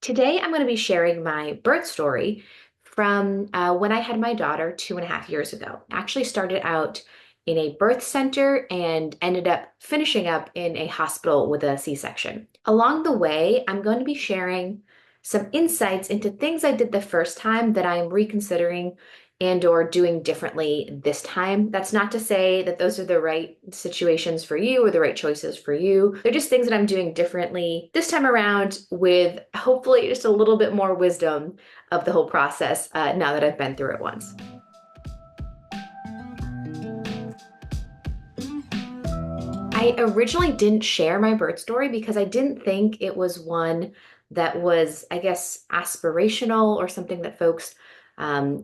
Today, I'm going to be sharing my birth story from when I had my daughter 2.5 years ago. I actually started out in a birth center and ended up finishing up in a hospital with a C-section. Along the way, I'm going to be sharing some insights into things I did the first time that I'm reconsidering and or doing differently this time. That's not to say that those are the right situations for you or the right choices for you. They're just things that I'm doing differently this time around with hopefully just a little bit more wisdom of the whole process now that I've been through it once. I originally didn't share my birth story because I didn't think it was one that was, I guess, aspirational or something that folks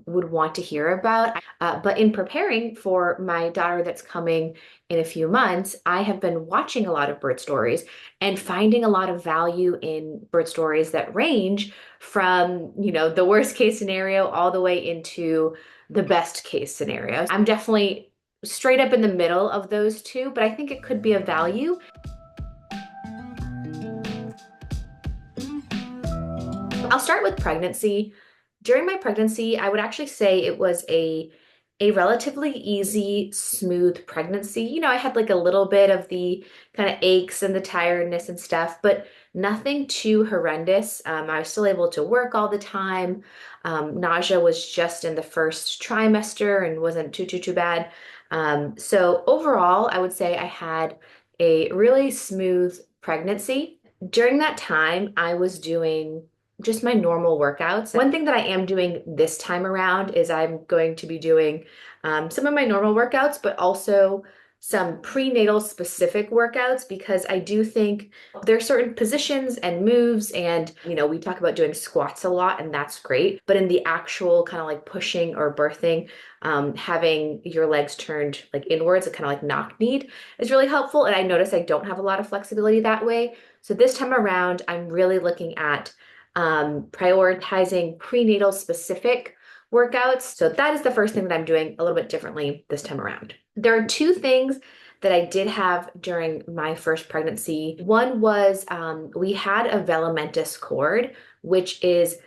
would want to hear about. But in preparing for my daughter that's coming in a few months, I have been watching a lot of birth stories and finding a lot of value in birth stories that range from, the worst case scenario all the way into the best case scenario. I'm definitely straight up in the middle of those two, but I think it could be of value. I'll start with pregnancy. During my pregnancy, I would actually say it was a relatively easy, smooth pregnancy. I had like a little bit of the kind of aches and the tiredness and stuff, but nothing too horrendous. I was still able to work all the time. Nausea was just in the first trimester and wasn't too bad. So overall, I would say I had a really smooth pregnancy. During that time, I was doing just my normal workouts. One thing that I am doing this time around is I'm going to be doing some of my normal workouts, but also some prenatal specific workouts because I do think there are certain positions and moves, and we talk about doing squats a lot, and that's great. But in the actual kind of like pushing or birthing, having your legs turned like inwards, a kind of like knock-kneed, is really helpful. And I notice I don't have a lot of flexibility that way. So this time around, I'm really looking at prioritizing prenatal specific workouts. So that is the first thing that I'm doing a little bit differently this time around. There are two things that I did have during my first pregnancy. One was we had a velamentous cord, which is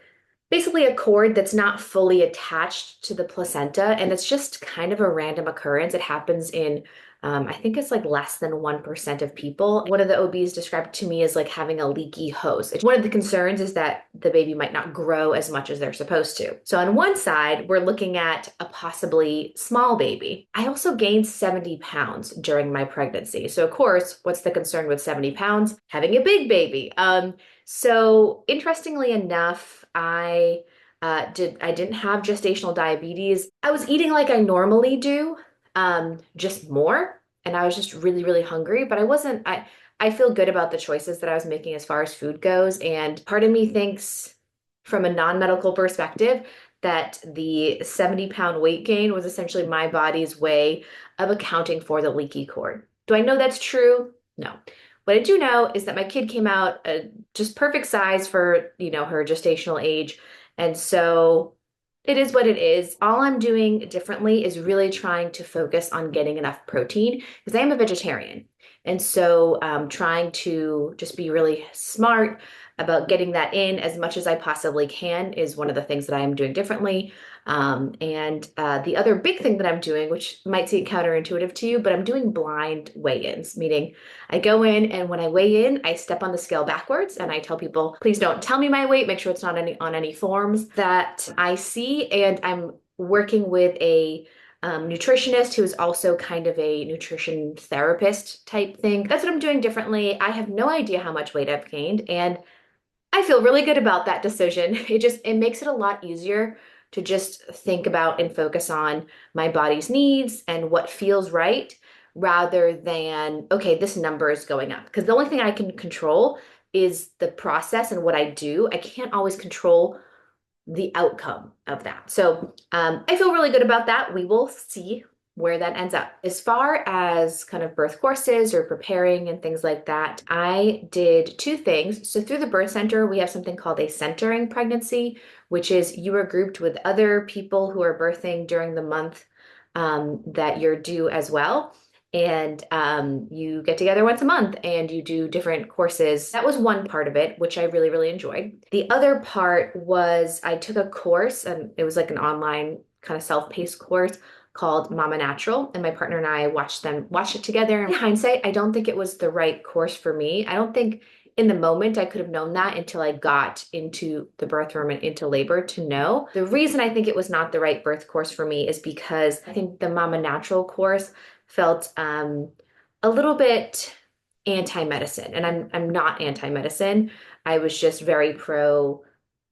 basically a cord that's not fully attached to the placenta, and it's just kind of a random occurrence. It happens in, I think it's like less than 1% of people. One of the OBs described to me as like having a leaky hose. One of the concerns is that the baby might not grow as much as they're supposed to. So on one side, we're looking at a possibly small baby. I also gained 70 pounds during my pregnancy. So of course, what's the concern with 70 pounds? Having a big baby. So interestingly enough, I didn't have gestational diabetes. I was eating like I normally do, just more, and I was just really hungry, but I feel good about the choices that I was making as far as food goes, and part of me thinks from a non-medical perspective that the 70-pound weight gain was essentially my body's way of accounting for the leaky cord. Do I know that's true? No. What I do know is that my kid came out just perfect size for, her gestational age. And so it is what it is. All I'm doing differently is really trying to focus on getting enough protein because I am a vegetarian. And so trying to just be really smart about getting that in as much as I possibly can is one of the things that I am doing differently. And the other big thing that I'm doing, which might seem counterintuitive to you, but I'm doing blind weigh-ins, meaning I go in and when I weigh in, I step on the scale backwards and I tell people, please don't tell me my weight. Make sure it's not on any forms that I see. And I'm working with a nutritionist who is also kind of a nutrition therapist type thing. That's what I'm doing differently. I have no idea how much weight I've gained, and I feel really good about that decision. It makes it a lot easier to just think about and focus on my body's needs and what feels right rather than, okay, this number is going up. Because the only thing I can control is the process and what I do. I can't always control the outcome of that. So I feel really good about that. We will see where that ends up. As far as kind of birth courses or preparing and things like that, I did two things. So through the birth center, we have something called a centering pregnancy, which is you are grouped with other people who are birthing during the month that you're due as well. and you get together once a month and you do different courses. That was one part of it, which I really, really enjoyed. The other part was I took a course, and it was like an online kind of self-paced course called Mama Natural, and my partner and I watched it together. In hindsight, I don't think it was the right course for me. I don't think in the moment I could have known that until I got into the birth room and into labor to know. The reason I think it was not the right birth course for me is because I think the Mama Natural course felt a little bit anti-medicine, and I'm not anti-medicine. I was just very pro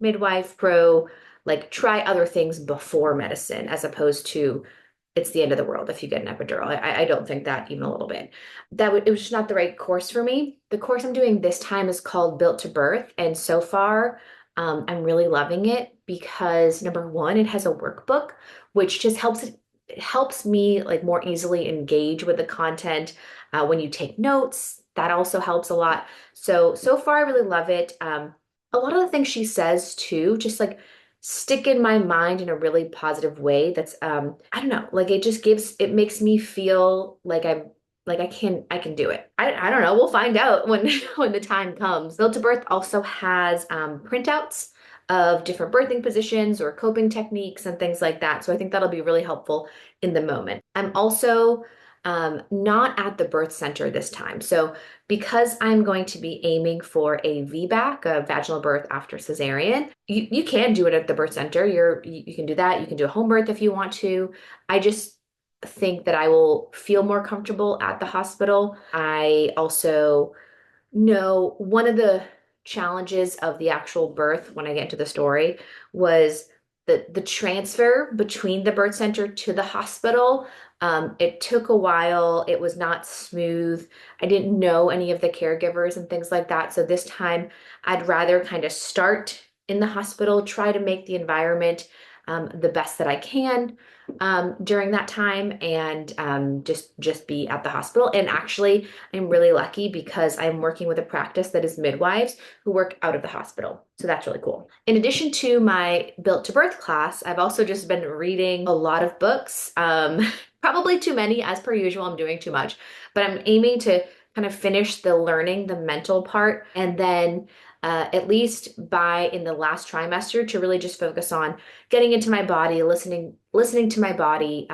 midwife, pro like try other things before medicine, as opposed to it's the end of the world if you get an epidural. I don't think that even a little bit. It was just not the right course for me. The course I'm doing this time is called Built to Birth, and so far, I'm really loving it because number one, it has a workbook, which just helps me like more easily engage with the content. When you take notes, that also helps a lot. So far, I really love it. A lot of the things she says too, just like stick in my mind in a really positive way. That's I don't know, like it makes me feel like I can do it. I don't know. We'll find out when when the time comes. Built to Birth also has printouts of different birthing positions or coping techniques and things like that. So I think that'll be really helpful in the moment. I'm also not at the birth center this time. So because I'm going to be aiming for a VBAC, a vaginal birth after cesarean, you can do it at the birth center. You can do that. You can do a home birth if you want to. I just think that I will feel more comfortable at the hospital. I also know one of the challenges of the actual birth when I get into the story was the transfer between the birth center to the hospital. It took a while. It was not smooth. I didn't know any of the caregivers and things like that. So this time I'd rather kind of start in the hospital, try to make the environment the best that I can during that time, and just be at the hospital. And actually, I'm really lucky because I'm working with a practice that is midwives who work out of the hospital. So that's really cool. In addition to my Built to Birth class, I've also just been reading a lot of books. Probably too many, as per usual. I'm doing too much, but I'm aiming to kind of finish the learning, the mental part, and then at least by in the last trimester to really just focus on getting into my body, listening to my body,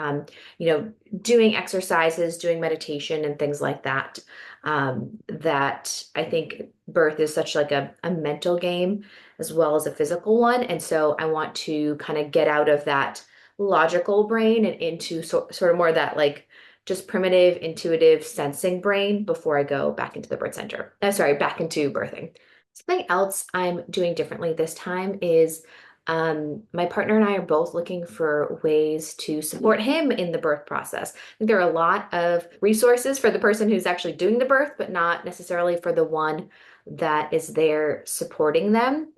doing exercises, doing meditation and things like that. That I think birth is such like a mental game as well as a physical one. And so I want to kind of get out of that logical brain and into sort of more that like just primitive, intuitive, sensing brain before I go back into the birth center. Sorry, back into birthing. Something else I'm doing differently this time is my partner and I are both looking for ways to support him in the birth process. I think there are a lot of resources for the person who's actually doing the birth, but not necessarily for the one that is there supporting them.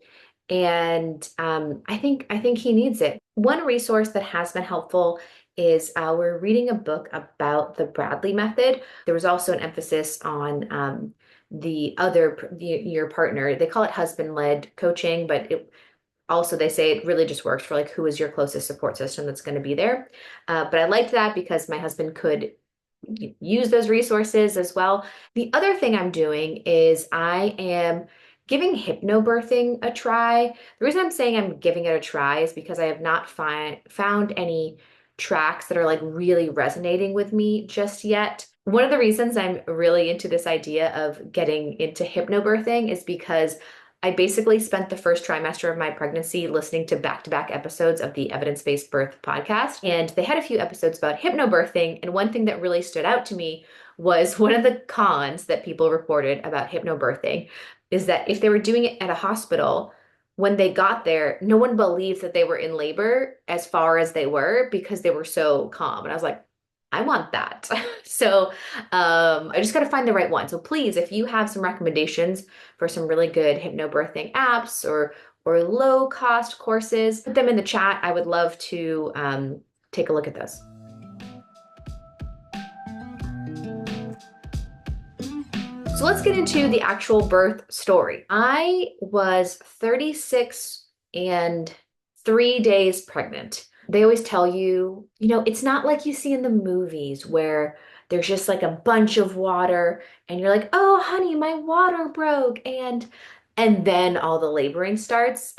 And I think he needs it. One resource that has been helpful is we're reading a book about the Bradley method. There was also an emphasis on your partner. They call it husband-led coaching, but also they say it really just works for like who is your closest support system that's going to be there. But I liked that because my husband could use those resources as well. The other thing I'm doing is I am giving hypnobirthing a try. The reason I'm saying I'm giving it a try is because I have not found any tracks that are like really resonating with me just yet. One of the reasons I'm really into this idea of getting into hypnobirthing is because I basically spent the first trimester of my pregnancy listening to back-to-back episodes of the Evidence-Based Birth podcast. And they had a few episodes about hypnobirthing. And one thing that really stood out to me was one of the cons that people reported about hypnobirthing is that if they were doing it at a hospital, when they got there, no one believed that they were in labor as far as they were because they were so calm. And I was like, I want that. So I just got to find the right one. So please, if you have some recommendations for some really good hypnobirthing apps or low cost courses, put them in the chat. I would love to take a look at those. So let's get into the actual birth story. I was 36 and 3 days pregnant. They always tell you, it's not like you see in the movies where there's just like a bunch of water and you're like, "Oh, honey, my water broke." And then all the laboring starts.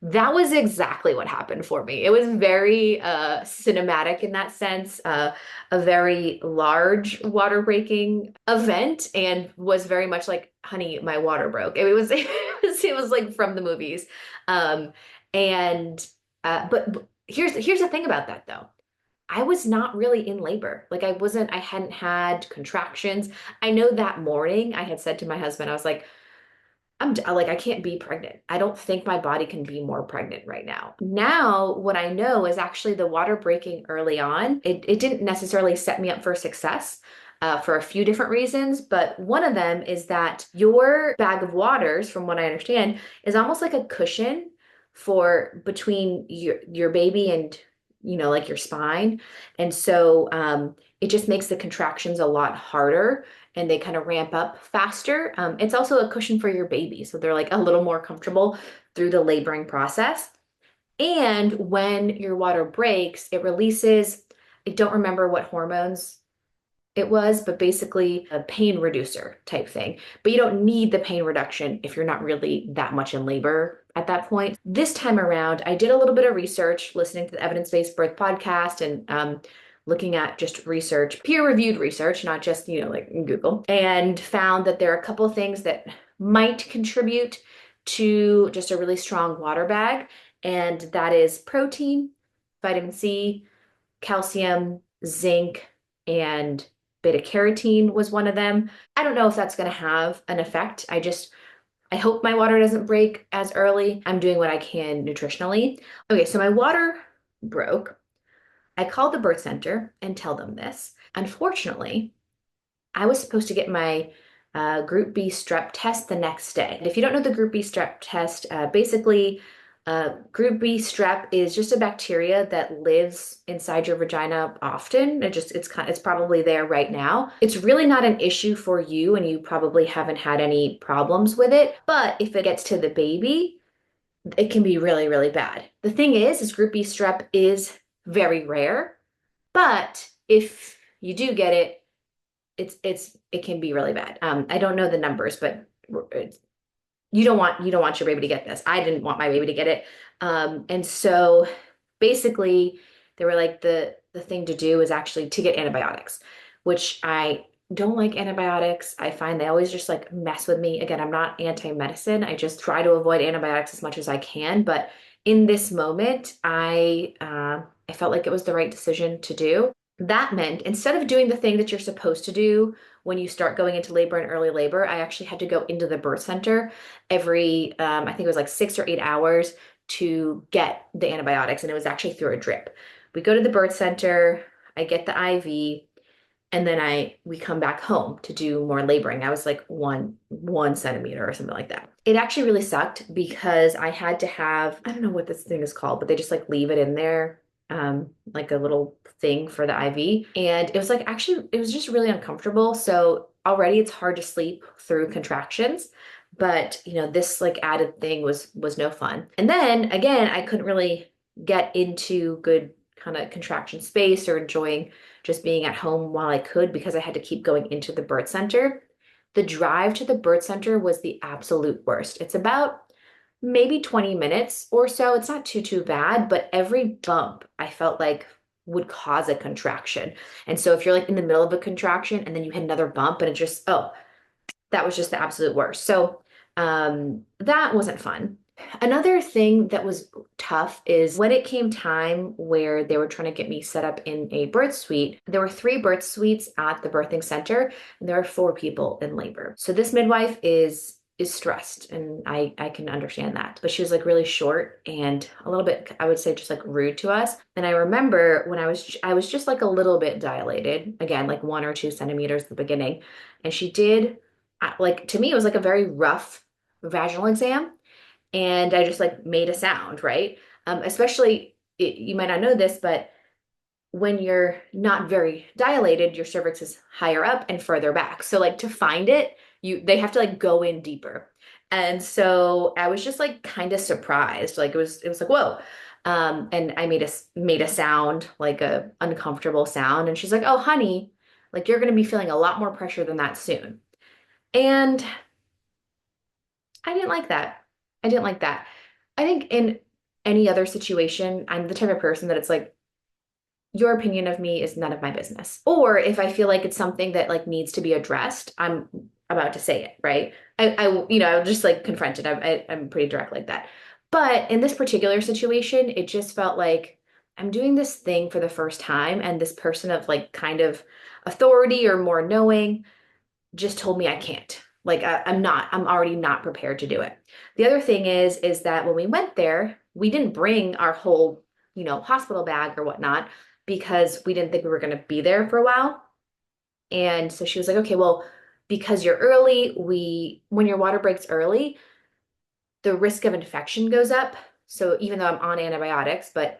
That was exactly what happened for me. It was very cinematic in that sense, a very large water breaking event, and was very much like, "Honey, my water broke." It was like from the movies. Um, and but here's the thing about that though. I was not really in labor. Like I hadn't had contractions. I know that morning I had said to my husband, I was like, like, I can't be pregnant. I don't think my body can be more pregnant right now. Now, what I know is actually the water breaking early on, it didn't necessarily set me up for success. For a few different reasons, but one of them is that your bag of waters, from what I understand, is almost like a cushion for between your baby and like your spine. And so it just makes the contractions a lot harder and they kind of ramp up faster. It's also a cushion for your baby, so they're like a little more comfortable through the laboring process. And when your water breaks, it releases, I don't remember what hormones it was, but basically a pain reducer type thing. But you don't need the pain reduction if you're not really that much in labor at that point. This time around, I did a little bit of research, listening to the Evidence-Based Birth podcast and looking at just research, peer-reviewed research, not just, like in Google, and found that there are a couple of things that might contribute to just a really strong water bag, and that is protein, vitamin C, calcium, zinc, and beta carotene was one of them. I don't know if that's going to have an effect. I hope my water doesn't break as early. I'm doing what I can nutritionally. Okay, so my water broke. I called the birth center and tell them this. Unfortunately, I was supposed to get my Group B strep test the next day. And if you don't know the Group B strep test, basically, Group B strep is just a bacteria that lives inside your vagina often. It's probably there right now. It's really not an issue for you, and you probably haven't had any problems with it. But if it gets to the baby, it can be really, really bad. The thing is Group B strep is very rare, but if you do get it, it can be really bad. I don't know the numbers, but you don't want your baby to get this. I didn't want my baby to get it. And so basically they were like the thing to do is actually to get antibiotics, which I don't like antibiotics. I find they always just like mess with me. Again, I'm not anti-medicine. I just try to avoid antibiotics as much as I can. But in this moment, I felt like it was the right decision to do. That meant instead of doing the thing that you're supposed to do when you start going into labor and early labor, I actually had to go into the birth center every, I think it was like 6 or 8 hours to get the antibiotics, and it was actually through a drip. We go to the birth center, I get the IV, and then we come back home to do more laboring. I was like one centimeter or something like that. It actually really sucked because I had to have, I don't know what this thing is called, but they just like leave it in there, like a little thing for the IV. And it was like actually it was just really uncomfortable. So already it's hard to sleep through contractions. But this like added thing was no fun. And then again, I couldn't really get into good kind of contraction space or enjoying just being at home while I could because I had to keep going into the birth center. The drive to the birth center was the absolute worst. It's about maybe 20 minutes or so. It's not too bad, but every bump I felt like would cause a contraction. And so if you're like in the middle of a contraction and then you hit another bump and it just, oh, that was just the absolute worst. So that wasn't fun. Another thing that was tough is when it came time where they were trying to get me set up in a birth suite, there were 3 birth suites at the birthing center, and there are 4 people in labor. So this midwife is stressed, and I can understand that. But she was like really short and a little bit, I would say, just like rude to us. And I remember when I was just like a little bit dilated, again, like 1 or 2 centimeters at the beginning, and she did like to me it was like a very rough vaginal exam, and I just like made a sound, right? Especially you might not know this, but when you're not very dilated, your cervix is higher up and further back. So like to find it, they have to like go in deeper. And so I was just like kind of surprised. Like it was like, whoa. And I made a sound, like a uncomfortable sound. And she's like, "Oh, honey, Like you're going to be feeling a lot more pressure than that soon. And I didn't like that. I didn't like that. I think in any other situation, I'm the type of person that it's like, your opinion of me is none of my business. Or if I feel like it's something that like needs to be addressed, I'm about to say it, right? I'll just like confront it. I'm pretty direct like that. But in this particular situation, it just felt like I'm doing this thing for the first time, and this person of like kind of authority or more knowing just told me I can't. Like I'm already not prepared to do it. The other thing is that when we went there, we didn't bring our whole, hospital bag or whatnot because we didn't think we were going to be there for a while. And so she was like, okay, well, because you're early, when your water breaks early, the risk of infection goes up. So even though I'm on antibiotics, but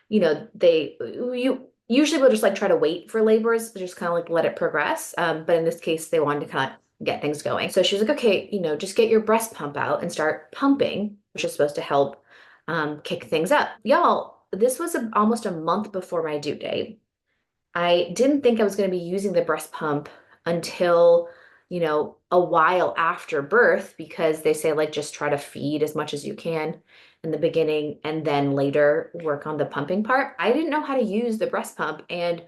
they you usually will just like try to wait for labors, just kind of like let it progress. But in this case, they wanted to kind of get things going. So she was like, okay, just get your breast pump out and start pumping, which is supposed to help kick things up. Y'all, this was almost a month before my due date. I didn't think I was going to be using the breast pump until, a while after birth because they say like just try to feed as much as you can in the beginning and then later work on the pumping part. I didn't know how to use the breast pump and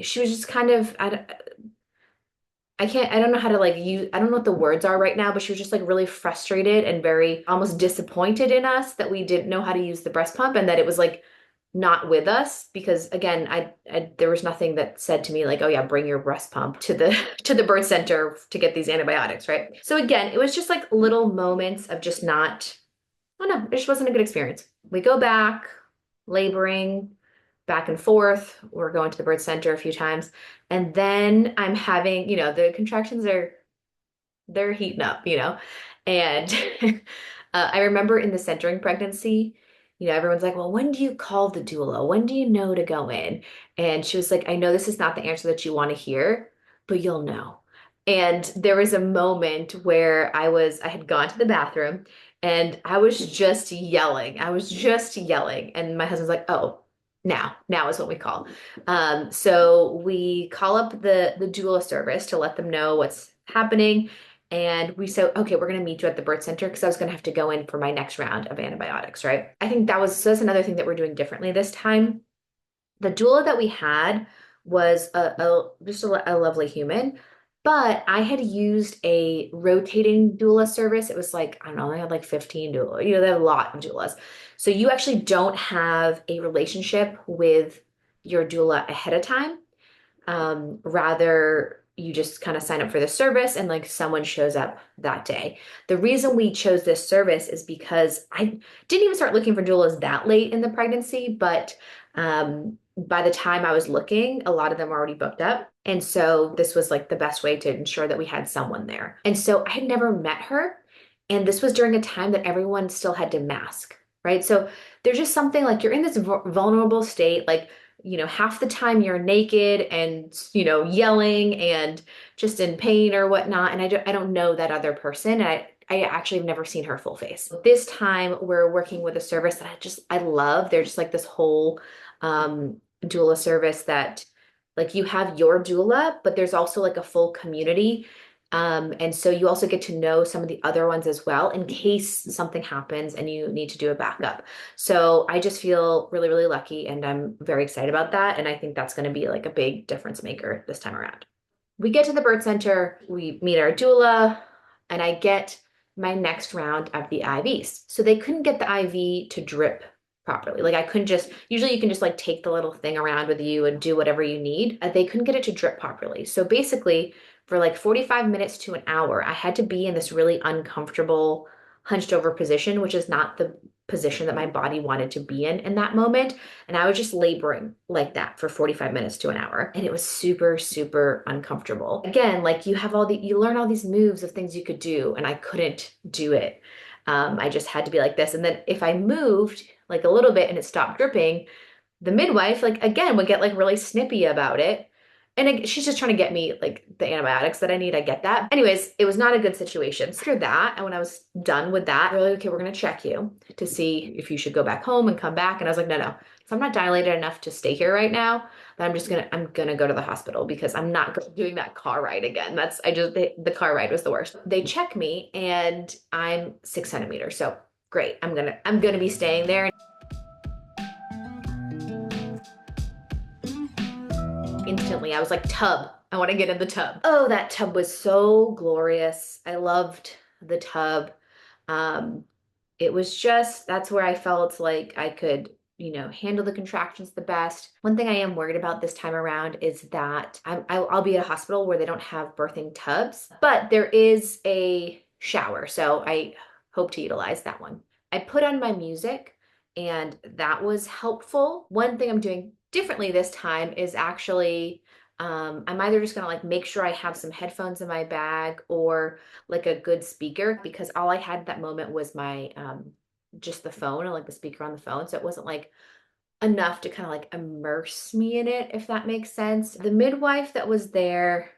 she was just kind of I don't know how to like use, I don't know what the words are right now, but she was just like really frustrated and very almost disappointed in us that we didn't know how to use the breast pump and that it was like not with us because again, I there was nothing that said to me like, oh yeah, bring your breast pump to the to the birth center to get these antibiotics, right? So again, it was just like little moments of just not, I don't know, it just wasn't a good experience. We go back, laboring, back and forth. We're going to the birth center a few times. And then I'm having, the contractions they're heating up, And I remember in the centering pregnancy, everyone's like, well, when do you call the doula? When do you know to go in? And she was like, I know this is not the answer that you want to hear, but you'll know. And there was a moment where I had gone to the bathroom and I was just yelling. I was just yelling. And my husband's like, oh, now is what we call. So we call up the doula service to let them know what's happening. And we said, okay, we're going to meet you at the birth center because I was going to have to go in for my next round of antibiotics, right? I think that's another thing that we're doing differently this time. The doula that we had was just a lovely human, but I had used a rotating doula service. It was like, I don't know, they had like 15 doula, they had a lot of doulas. So you actually don't have a relationship with your doula ahead of time. Rather, you just kind of sign up for the service and like someone shows up that day. The reason we chose this service is because I didn't even start looking for doulas that late in the pregnancy, but by the time I was looking, a lot of them were already booked up. And so this was like the best way to ensure that we had someone there. And so I had never met her. And this was during a time that everyone still had to mask, right? So there's just something like you're in this vulnerable state, like half the time you're naked and, yelling and just in pain or whatnot. And I don't know that other person. I actually have never seen her full face. This time we're working with a service that I love. They're just like this whole doula service that like you have your doula, but there's also like a full community. And so you also get to know some of the other ones as well in case something happens and you need to do a backup. So I just feel really, really lucky and I'm very excited about that. And I think that's going to be like a big difference maker this time around. We get to the birth center, we meet our doula, and I get my next round of the IVs. So they couldn't get the IV to drip properly. Like I couldn't just, usually you can just like take the little thing around with you and do whatever you need. They couldn't get it to drip properly. So basically, for like 45 minutes to an hour, I had to be in this really uncomfortable, hunched over position, which is not the position that my body wanted to be in that moment. And I was just laboring like that for 45 minutes to an hour. And it was super, super uncomfortable. Again, like you learn all these moves of things you could do, and I couldn't do it. I just had to be like this. And then if I moved like a little bit and it stopped dripping, the midwife, like again, would get like really snippy about it. she's just trying to get me like the antibiotics that I need. I get that. Anyways, it was not a good situation. So after that, and when I was done with that, they're like, okay, we're gonna check you to see if you should go back home and come back. And I was like, no, no. If I'm not dilated enough to stay here right now, then I'm gonna go to the hospital because I'm not doing that car ride again. The car ride was the worst. They check me and I'm 6 centimeters. So great. I'm gonna be staying there. Instantly, I was like, tub. I want to get in the tub. Oh, that tub was so glorious. I loved the tub. Um, it was just, that's where I felt like I could, handle the contractions the best. One thing I am worried about this time around is that I'll be at a hospital where they don't have birthing tubs, but there is a shower. So I hope to utilize that one. I put on my music and that was helpful. One thing I'm doing differently this time is actually, I'm either just gonna like make sure I have some headphones in my bag or like a good speaker because all I had at that moment was my just the phone and like the speaker on the phone. So it wasn't like enough to kind of like immerse me in it, if that makes sense. The midwife that was there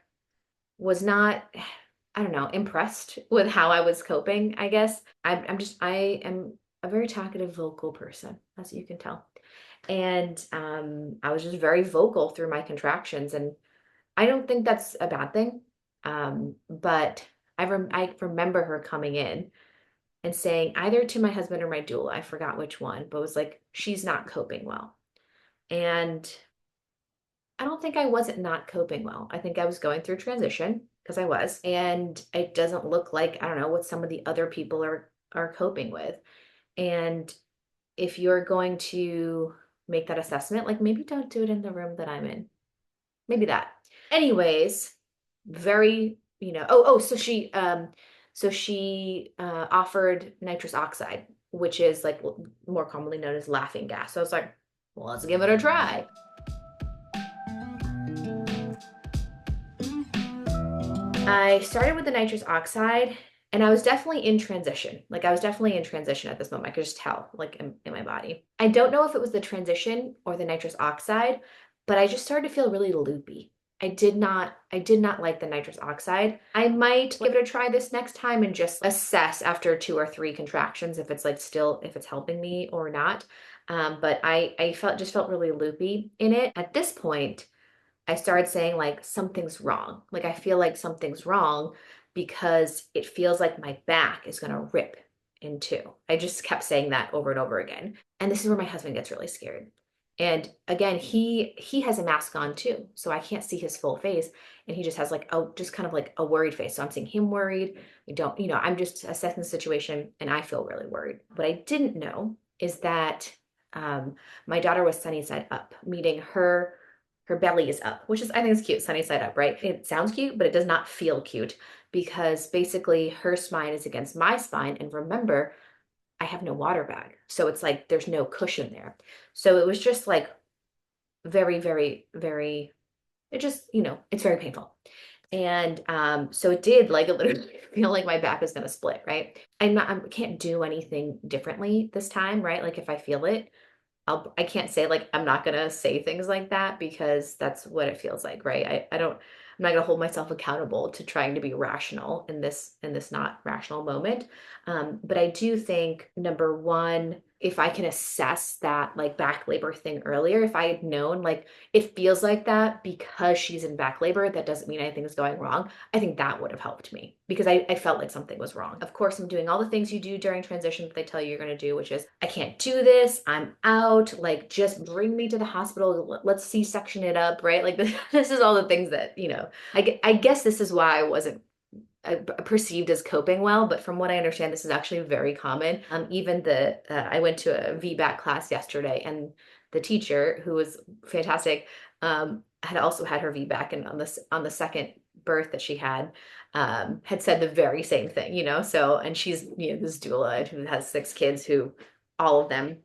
was not, I don't know, impressed with how I was coping, I guess. I am a very talkative, vocal person, as you can tell. And I was just very vocal through my contractions. And I don't think that's a bad thing. But I remember her coming in and saying either to my husband or my doula, I forgot which one, but it was like, she's not coping well. And I don't think I wasn't not coping well. I think I was going through transition because I was, and it doesn't look like, I don't know, what some of the other people are coping with. And if you're going to make that assessment, like maybe don't do it in the room that I'm in. Maybe that. Anyways, very, so she offered nitrous oxide, which is like more commonly known as laughing gas. So I was like, well, let's give it a try. I started with the nitrous oxide and I was definitely in transition. Like I was definitely in transition at this moment. I could just tell, like in my body. I don't know if it was the transition or the nitrous oxide, but I just started to feel really loopy. I did not like the nitrous oxide. I might give it a try this next time and just assess after 2 or 3 contractions if it's like still, if it's helping me or not. But I felt really loopy in it. At this point, I started saying like something's wrong. Like I feel like something's wrong because it feels like my back is going to rip in two. I just kept saying that over and over again. And this is where my husband gets really scared. And again, he has a mask on too, so I can't see his full face, and he just has like just kind of like a worried face. So I'm seeing him worried. We don't, I'm just assessing the situation, and I feel really worried. What I didn't know is that my daughter was sunny side up, meaning her belly is up, which is, I think, is cute, sunny side up, right? It sounds cute, but it does not feel cute because basically her spine is against my spine. And remember, I have no water bag. So it's like there's no cushion there. So it was just like very, very, very, it just, it's very painful. And so it did like literally feel like my back was gonna split, right? I can't do anything differently this time, right? Like if I feel it, I can't say like I'm not gonna say things like that because that's what it feels like, right? I'm not gonna hold myself accountable to trying to be rational in this not rational moment. But I do think number one, if I can assess that like back labor thing earlier, if I had known like it feels like that because she's in back labor, that doesn't mean anything's going wrong. I think that would have helped me because I felt like something was wrong. Of course, I'm doing all the things you do during transition that they tell you you're going to do, which is I can't do this. I'm out. Like, just bring me to the hospital. Let's C-section it up, right? Like, this is all the things that, I guess this is why I wasn't perceived as coping well, but from what I understand, this is actually very common. Even I went to a VBAC class yesterday, and the teacher, who was fantastic, had also had her VBAC, and on the second birth that she had said the very same thing, So, and she's this doula who has 6 kids, who all of them,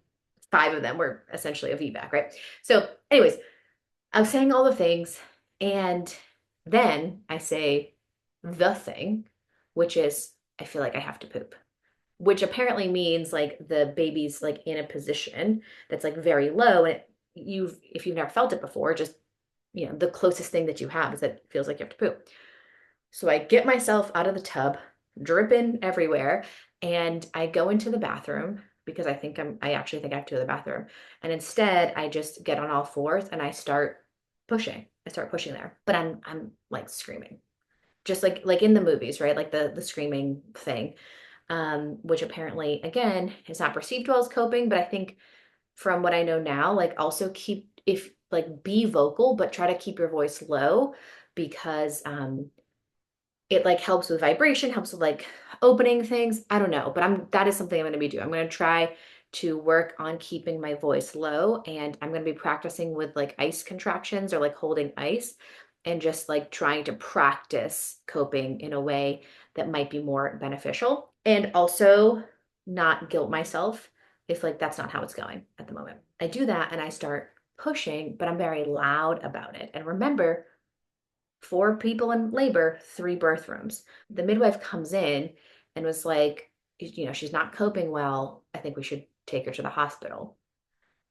5 of them were essentially a VBAC, right? So, anyways, I was saying all the things, and then I say the thing, which is I feel like I have to poop, which apparently means like the baby's like in a position that's like very low, and if you've never felt it before, just the closest thing that you have is that it feels like you have to poop. So I get myself out of the tub, dripping everywhere, and I go into the bathroom because I actually think I have to go to the bathroom. And instead, I just get on all fours and I start pushing. I start pushing there, but I'm like screaming, just like in the movies, right? Like the screaming thing, which apparently again is not perceived well as coping, but I think from what I know now, like also keep if like be vocal, but try to keep your voice low because it like helps with vibration, helps with like opening things. I don't know, but that is something I'm going to be doing. I'm going to try to work on keeping my voice low, and I'm going to be practicing with like ice contractions or like holding ice and just like trying to practice coping in a way that might be more beneficial, and also not guilt myself if like that's not how it's going at the moment. I do that and I start pushing, but I'm very loud about it. And remember, 4 people in labor, 3 birth rooms. The midwife comes in and was like, she's not coping well. I think we should take her to the hospital.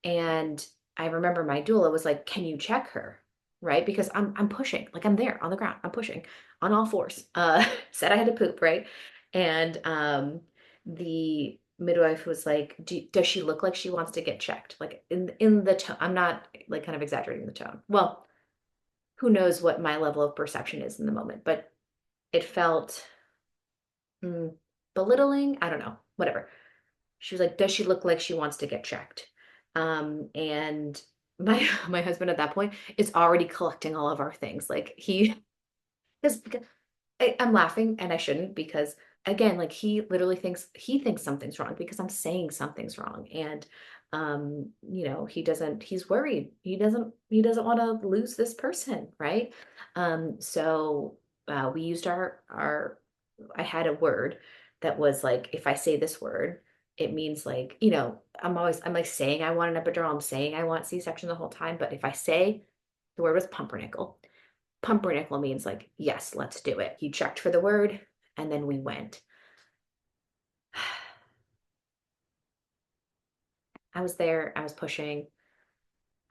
And I remember my doula was like, "Can you check her?" Right? Because I'm pushing, like I'm there on the ground. I'm pushing on all fours. Said I had to poop, right? And the midwife was like, "Does she look like she wants to get checked?" Like in the tone. I'm not like kind of exaggerating the tone. Well, who knows what my level of perception is in the moment, but it felt mm, belittling. I don't know, whatever. She was like, "Does she look like she wants to get checked?" And my my husband at that point is already collecting all of our things. Like because I'm laughing and I shouldn't because again, like he thinks something's wrong because I'm saying something's wrong. And he's worried. He doesn't want to lose this person, right? So we used our I had a word that was like, if I say this word, it means like, I'm like saying I want an epidural, I'm saying I want C-section the whole time, but if I say the word was pumpernickel, pumpernickel means like, yes, let's do it. He checked for the word and then we went. I was there, I was pushing.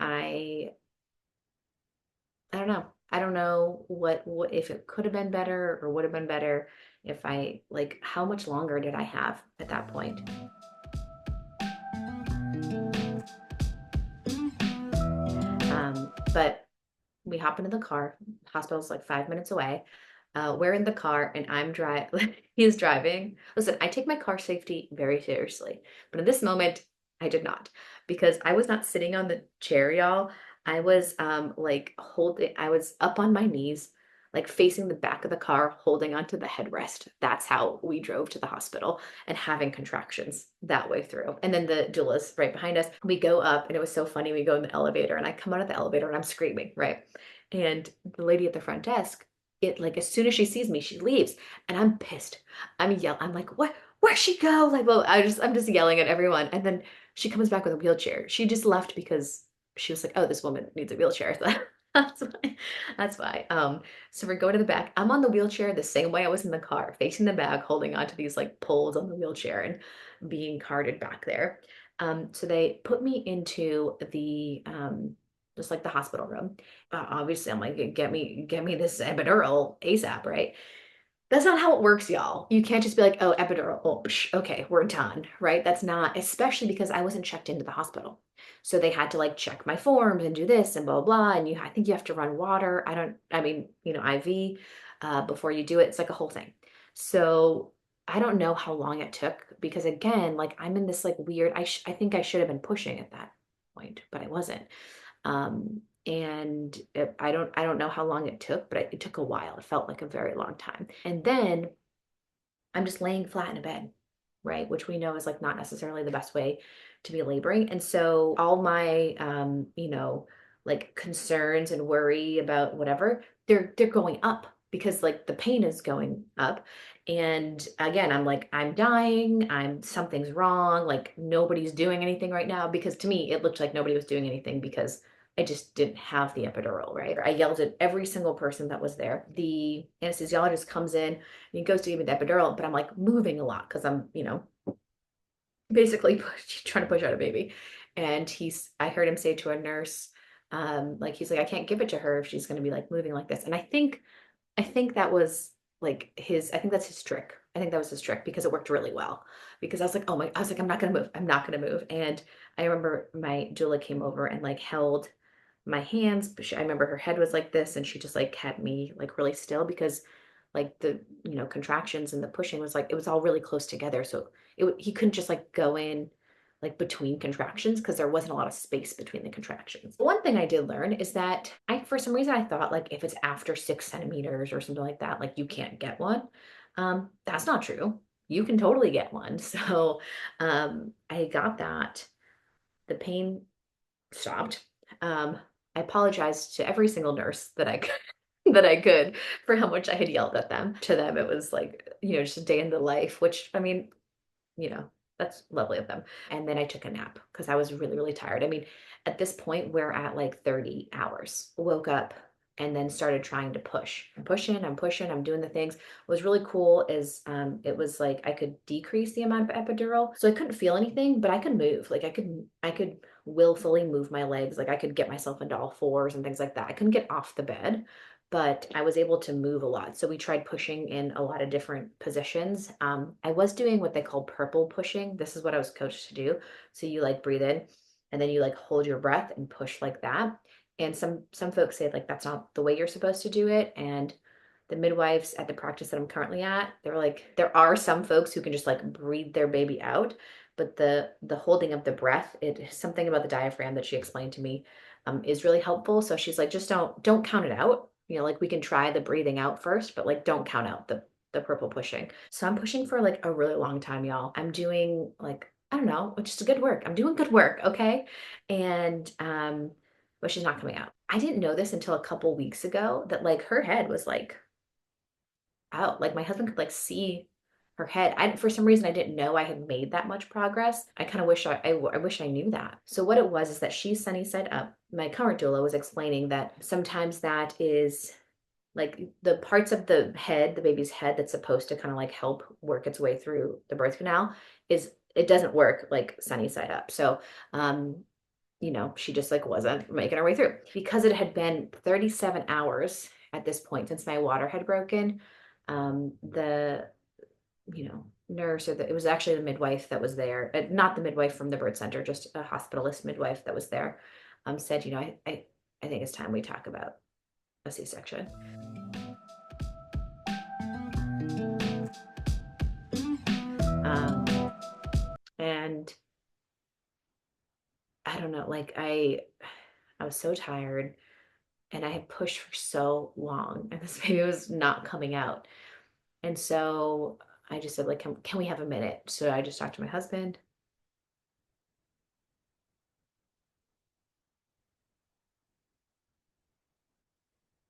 I I don't know. I don't know what if it could have been better or would have been better if I like how much longer did I have at that point? But we hop into the car. Hospital's like 5 minutes away. We're in the car and I'm driving. He's driving. Listen, I take my car safety very seriously, but in this moment, I did not because I was not sitting on the chair, y'all. I was like holding. I was up on my knees, like facing the back of the car, holding onto the headrest. That's how we drove to the hospital and having contractions that way through. And then the doula's right behind us. We go up, and it was so funny. We go in the elevator, and I come out of the elevator, and I'm screaming, right? And the lady at the front desk, it like as soon as she sees me, she leaves, and I'm pissed. I'm like, what? Where'd she go? Like, well, I'm just yelling at everyone, and then she comes back with a wheelchair. She just left because she was like, oh, this woman needs a wheelchair. That's why. That's why. So we're going to the back. I'm on the wheelchair the same way I was in the car, facing the back, holding onto these like poles on the wheelchair and being carted back there. So they put me into the just like the hospital room. Obviously, I'm like, get me this epidural ASAP, right? That's not how it works, y'all. You can't just be like, oh, epidural. Oh, okay, we're done, right? That's not, especially because I wasn't checked into the hospital. So they had to like check my forms and do this and blah, blah, blah. And I think you have to run water. I mean, IV before you do it. It's like a whole thing. So I don't know how long it took because again, like I'm in this like weird, I think I should have been pushing at that point, but I wasn't. And I don't know how long it took, but it took a while. It felt like a very long time. And then I'm just laying flat in a bed, right? Which we know is like not necessarily the best way to be laboring. And so all my like concerns and worry about whatever, they're going up because like the pain is going up. And again, I'm like, I'm dying, something's wrong, like nobody's doing anything right now because to me it looked like nobody was doing anything because I just didn't have the epidural, right? I yelled at every single person that was there. The anesthesiologist comes in and he goes to give me the epidural, but I'm like moving a lot because I'm, basically trying to push out a baby. And I heard him say to a nurse, Like he's like, I can't give it to her if she's going to be like moving like this. And I think that was like I think that's his trick. I think that was his trick because it worked really well. Because I was like, oh my, I was like, I'm not gonna move. I'm not gonna move. And I remember my doula came over and like held my hands. But I remember her head was like this, and she just like kept me like really still because like the contractions and the pushing was like it was all really close together. So he couldn't just like go in like between contractions because there wasn't a lot of space between the contractions. One thing I did learn is that for some reason, I thought like if it's after 6 centimeters or something like that, like you can't get one. That's not true. You can totally get one. So I got that. The pain stopped. Um, I apologized to every single nurse that I could. That I could for how much I had yelled at them. To them, it was like, just a day in the life, which I mean, you know, that's lovely of them. And then I took a nap because I was really, really tired. I mean, at this point, we're at like 30 hours. Woke up and then started trying to push. I'm pushing, I'm doing the things. What was really cool is it was like I could decrease the amount of epidural. So I couldn't feel anything, but I could move. Like I could willfully move my legs. Like I could get myself into all fours and things like that. I couldn't get off the bed, but I was able to move a lot. So we tried pushing in a lot of different positions. I was doing what they call purple pushing. This is what I was coached to do. So you like breathe in and then you like hold your breath and push like that. And some folks say like that's not the way you're supposed to do it. And the midwives at the practice that I'm currently at, they were like, there are some folks who can just like breathe their baby out, but the holding of the breath, it something about the diaphragm that she explained to me is really helpful. So she's like, just don't count it out. Like we can try the breathing out first, but like don't count out the purple pushing. So I'm pushing for like a really long time, y'all. I'm doing like, I don't know, which is good work. I'm doing good work, okay? And but she's not coming out. I didn't know this until a couple weeks ago that like her head was like out. Like my husband could like see her head. For some reason I didn't know I had made that much progress. I kind of wish I wish I knew that. So what it was is that she's sunny side up. My current doula was explaining that sometimes that is like the parts of the head, the baby's head that's supposed to kind of like help work its way through the birth canal is it doesn't work like sunny side up. So she just like wasn't making her way through because it had been 37 hours at this point since my water had broken. The nurse it was actually the midwife that was there, not the midwife from the birth center, just a hospitalist midwife that was there, said, I think it's time we talk about a C-section. And I don't know, like I was so tired and I had pushed for so long and this baby was not coming out. And so I just said, like, can we have a minute? So I just talked to my husband.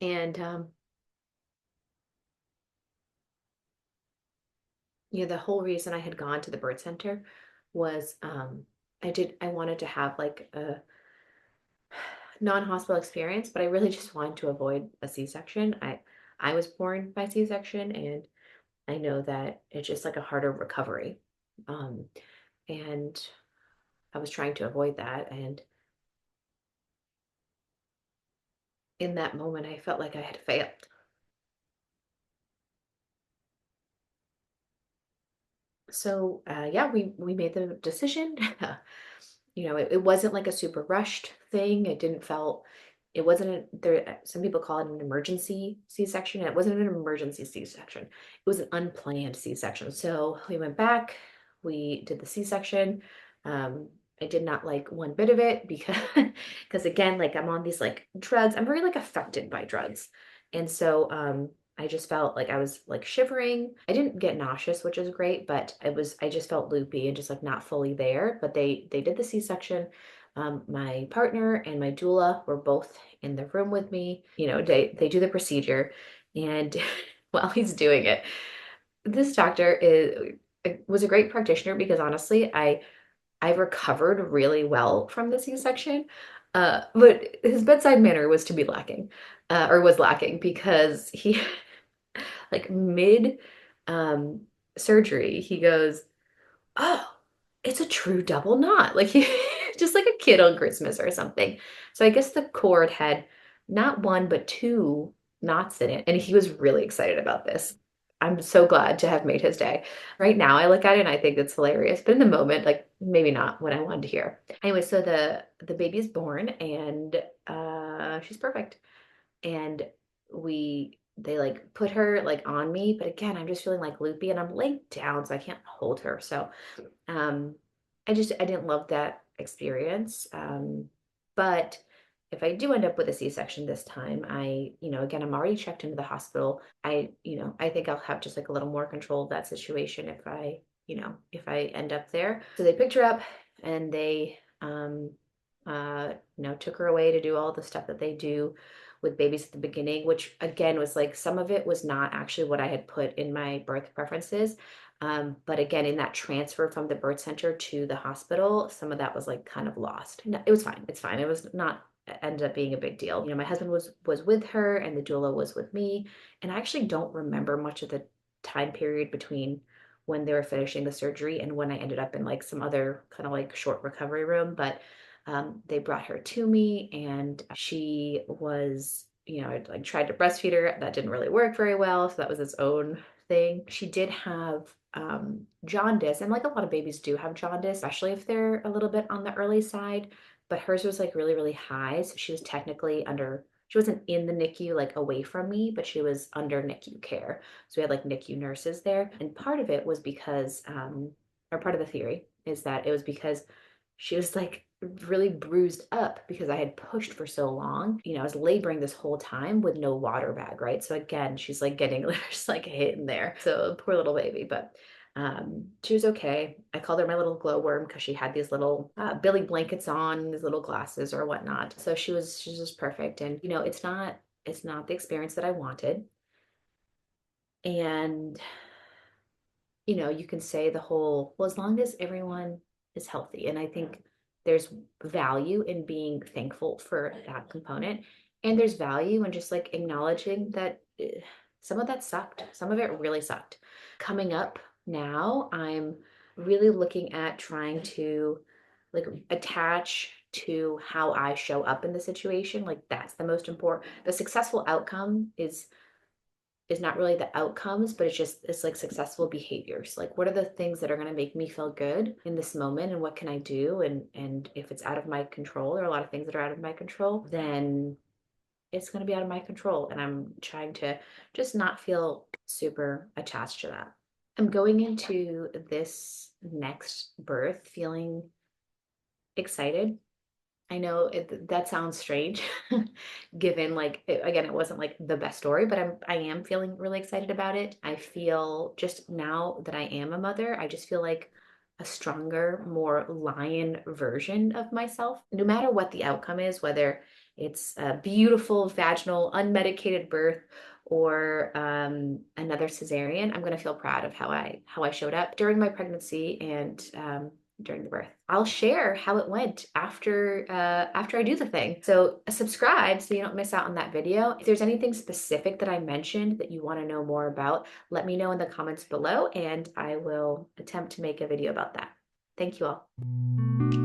And the whole reason I had gone to the birth center was I wanted to have like a non-hospital experience, but I really just wanted to avoid a C-section. I was born by C-section and I know that it's just like a harder recovery. Um, and I was trying to avoid that. And in that moment, I felt like I had failed. So yeah, we made the decision. It wasn't like a super rushed thing. It wasn't there. Some people call it an emergency C-section. And it wasn't an emergency C-section. It was an unplanned C-section. So we went back, we did the C-section. I did not like one bit of it because again, like I'm on these like drugs. I'm very like affected by drugs. And so I just felt like I was like shivering. I didn't get nauseous, which is great, but I just felt loopy and just like not fully there. But they did the C-section. My partner and my doula were both in the room with me. They do the procedure, and while he's doing it, this doctor was a great practitioner because honestly, I recovered really well from the C-section. But his bedside manner was to be lacking, or was lacking because he like mid um surgery, he goes, "Oh, it's a true double knot." Like he just like a kid on Christmas or something. So I guess the cord had not one, but two knots in it. And he was really excited about this. I'm so glad to have made his day. Right now, I look at it and I think it's hilarious, but in the moment, like maybe not what I wanted to hear. Anyway, so the baby is born and she's perfect. And they like put her like on me, but again, I'm just feeling like loopy and I'm laying down, so I can't hold her. So um, I didn't love that experience. But if I do end up with a C-section this time, again, I'm already checked into the hospital. I think I'll have just like a little more control of that situation if I end up there. So they picked her up and they, took her away to do all the stuff that they do with babies at the beginning, which again was like some of it was not actually what I had put in my birth preferences. But again, in that transfer from the birth center to the hospital, some of that was like kind of lost. No, it was fine. It's fine. It was not ended up being a big deal. My husband was with her and the doula was with me. And I actually don't remember much of the time period between when they were finishing the surgery and when I ended up in like some other kind of like short recovery room. But they brought her to me and she was, I like tried to breastfeed her. That didn't really work very well. So that was its own thing. She did have jaundice, and like a lot of babies do have jaundice, especially if they're a little bit on the early side. But hers was like really, really high. So she was technically she wasn't in the NICU, like away from me, but she was under NICU care. So we had like NICU nurses there. And part of it was because, or part of the theory is that it was because she was like really bruised up because I had pushed for so long. I was laboring this whole time with no water bag, right? So again, she's like getting just like hit in there. So poor little baby, but she was okay. I called her my little glowworm because she had these little Billy blankets on, these little glasses or whatnot. So she's just perfect. And it's not the experience that I wanted. And you can say the whole, well, as long as everyone is healthy. And I think there's value in being thankful for that component. And there's value in just like acknowledging that some of that sucked. Some of it really sucked. Coming up now, I'm really looking at trying to like attach to how I show up in the situation. Like that's the most important. The successful outcome is not really the outcomes, but it's like successful behaviors. Like what are the things that are going to make me feel good in this moment and what can I do? And if it's out of my control or a lot of things that are out of my control, then it's going to be out of my control. And I'm trying to just not feel super attached to that. I'm going into this next birth feeling excited. I know that sounds strange, given like again, it wasn't like the best story, but I am feeling really excited about it. I feel just now that I am a mother, I just feel like a stronger, more lion version of myself. No matter what the outcome is, whether it's a beautiful vaginal unmedicated birth or another cesarean, I'm going to feel proud of how I showed up during my pregnancy and during the birth. I'll share how it went after I do the thing. So subscribe so you don't miss out on that video. If there's anything specific that I mentioned that you want to know more about, let me know in the comments below and I will attempt to make a video about that. Thank you all.